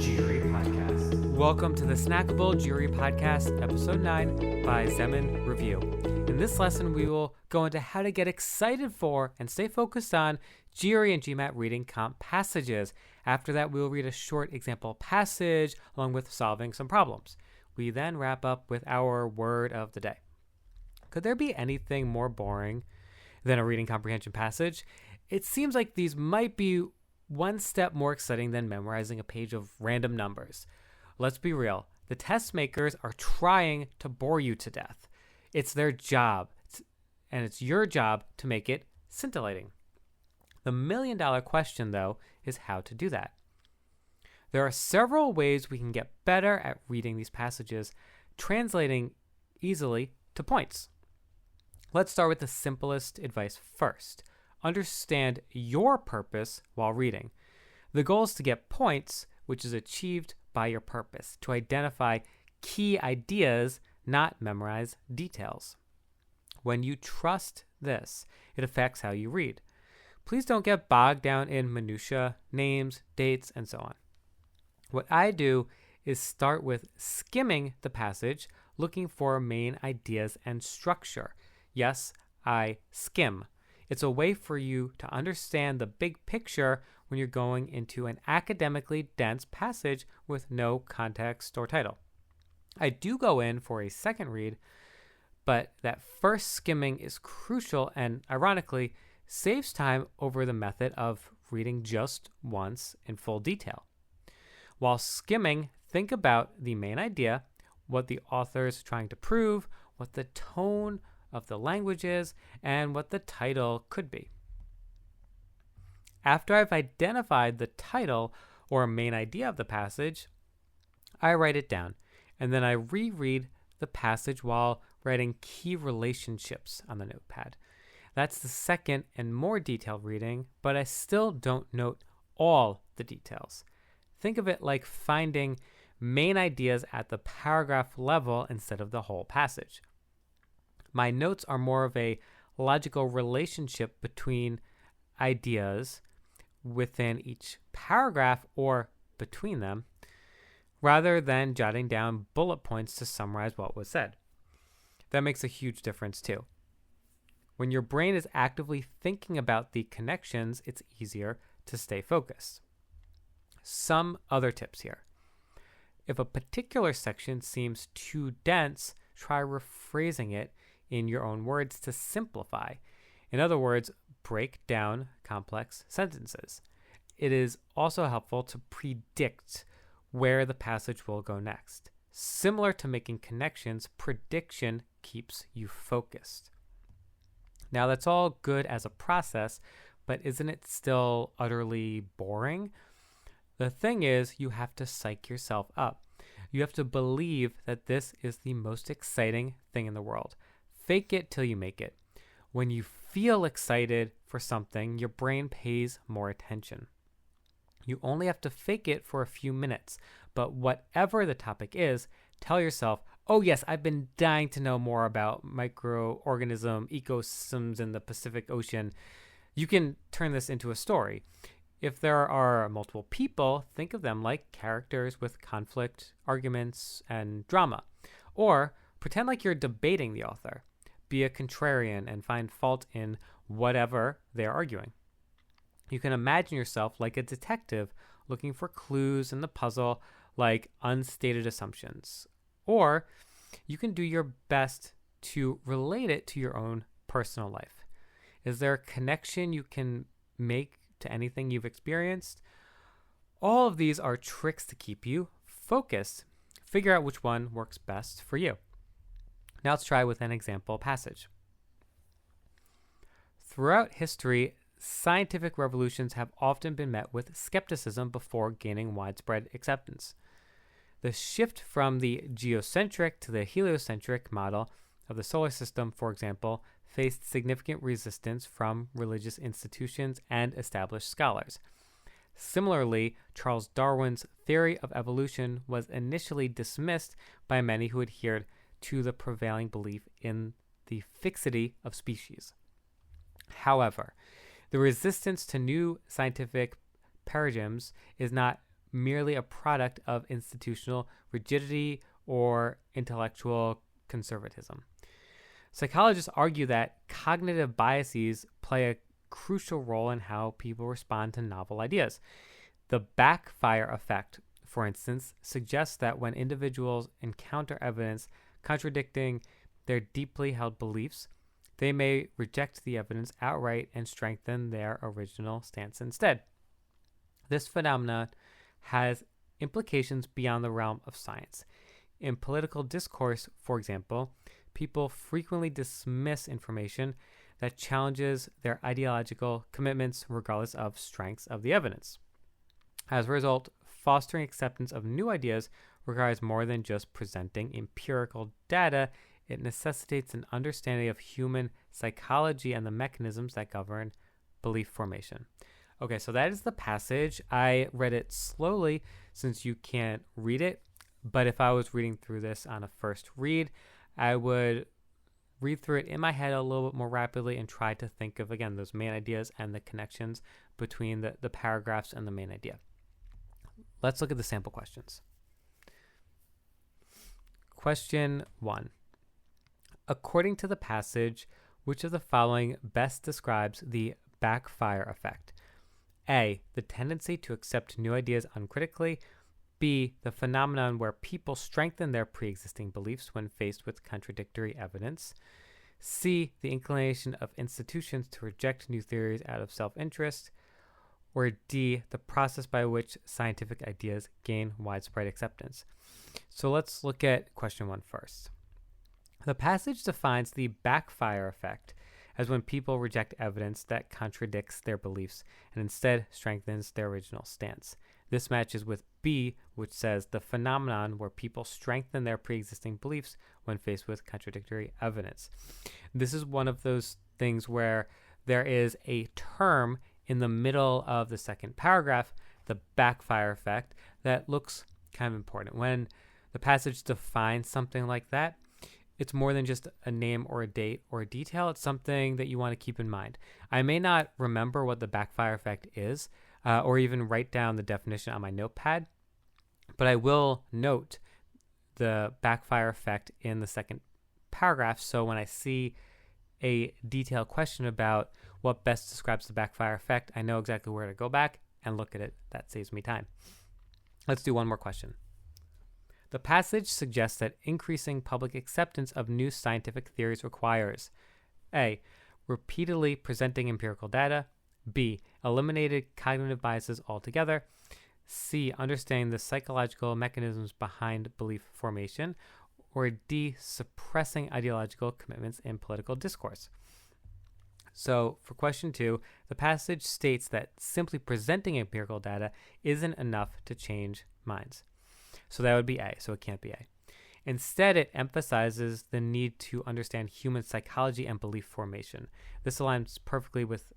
GRE Podcast. Welcome to the Snackable GRE Podcast, Episode 9 by Zeman Review. In this lesson, we will go into how to get excited for and stay focused on GRE and GMAT reading comp passages. After that, we will read a short example passage along with solving some problems. We then wrap up with our word of the day. Could there be anything more boring than a reading comprehension passage? It seems like these might be one step more exciting than memorizing a page of random numbers. Let's be real. The test makers are trying to bore you to death. It's their job, and it's your job to make it scintillating. The million-dollar question, though, is how to do that. There are several ways we can get better at reading these passages, translating easily to points. Let's start with the simplest advice first. Understand your purpose while reading. The goal is to get points, which is achieved by your purpose, to identify key ideas, not memorize details. When you trust this, it affects how you read. Please don't get bogged down in minutia, names, dates, and so on. What I do is start with skimming the passage, looking for main ideas and structure. Yes, I skim. It's a way for you to understand the big picture when you're going into an academically dense passage with no context or title. I do go in for a second read, but that first skimming is crucial and, ironically, saves time over the method of reading just once in full detail. While skimming, think about the main idea, what the author is trying to prove, what the tone of the language is, and what the title could be. After I've identified the title or main idea of the passage, I write it down, and then I reread the passage while writing key relationships on the notepad. That's the second and more detailed reading, but I still don't note all the details. Think of it like finding main ideas at the paragraph level instead of the whole passage. My notes are more of a logical relationship between ideas within each paragraph or between them, rather than jotting down bullet points to summarize what was said. That makes a huge difference too. When your brain is actively thinking about the connections, it's easier to stay focused. Some other tips here. If a particular section seems too dense, try rephrasing it in your own words to simplify. In other words, break down complex sentences. It is also helpful to predict where the passage will go next. Similar to making connections, prediction keeps you focused. Now, that's all good as a process, but isn't it still utterly boring? The thing is, you have to psych yourself up. You have to believe that this is the most exciting thing in the world. Fake it till you make it. When you feel excited for something, your brain pays more attention. You only have to fake it for a few minutes, but whatever the topic is, tell yourself, oh yes, I've been dying to know more about microorganism ecosystems in the Pacific Ocean. You can turn this into a story. If there are multiple people, think of them like characters with conflict, arguments, and drama. Or pretend like you're debating the author. Be a contrarian and find fault in whatever they're arguing. You can imagine yourself like a detective looking for clues in the puzzle like unstated assumptions. Or you can do your best to relate it to your own personal life. Is there a connection you can make to anything you've experienced? All of these are tricks to keep you focused. Figure out which one works best for you. Now let's try with an example passage. Throughout history, scientific revolutions have often been met with skepticism before gaining widespread acceptance. The shift from the geocentric to the heliocentric model of the solar system, for example, faced significant resistance from religious institutions and established scholars. Similarly, Charles Darwin's theory of evolution was initially dismissed by many who adhered to the prevailing belief in the fixity of species. However, the resistance to new scientific paradigms is not merely a product of institutional rigidity or intellectual conservatism. Psychologists argue that cognitive biases play a crucial role in how people respond to novel ideas. The backfire effect, for instance, suggests that when individuals encounter evidence contradicting their deeply held beliefs, they may reject the evidence outright and strengthen their original stance instead. This phenomenon has implications beyond the realm of science. In political discourse, for example, people frequently dismiss information that challenges their ideological commitments regardless of strengths of the evidence. As a result, fostering acceptance of new ideas requires more than just presenting empirical data. It necessitates an understanding of human psychology and the mechanisms that govern belief formation. Okay, so that is the passage. I read it slowly since you can't read it, but if I was reading through this on a first read, I would read through it in my head a little bit more rapidly and try to think of, again, those main ideas and the connections between the paragraphs and the main idea. Let's look at the sample questions. Question 1. According to the passage, which of the following best describes the backfire effect? A, the tendency to accept new ideas uncritically. B, the phenomenon where people strengthen their pre-existing beliefs when faced with contradictory evidence. C, the inclination of institutions to reject new theories out of self-interest. Or D, the process by which scientific ideas gain widespread acceptance. So let's look at question 1 first. The passage defines the backfire effect as when people reject evidence that contradicts their beliefs and instead strengthens their original stance. This matches with B, which says the phenomenon where people strengthen their pre-existing beliefs when faced with contradictory evidence. This is one of those things where there is a term in the middle of the second paragraph, the backfire effect, that looks kind of important. When the passage defines something like that, it's more than just a name or a date or a detail. It's something that you want to keep in mind. I may not remember what the backfire effect is, or even write down the definition on my notepad, but I will note the backfire effect in the second paragraph. So when I see a detailed question about what best describes the backfire effect, I know exactly where to go back and look at it. That saves me time. Let's do one more question. The passage suggests that increasing public acceptance of new scientific theories requires A, repeatedly presenting empirical data. B, eliminated cognitive biases altogether. C, understanding the psychological mechanisms behind belief formation. Or D, suppressing ideological commitments in political discourse. So for question 2, the passage states that simply presenting empirical data isn't enough to change minds. So that would be A, so it can't be A. Instead, it emphasizes the need to understand human psychology and belief formation. This aligns perfectly with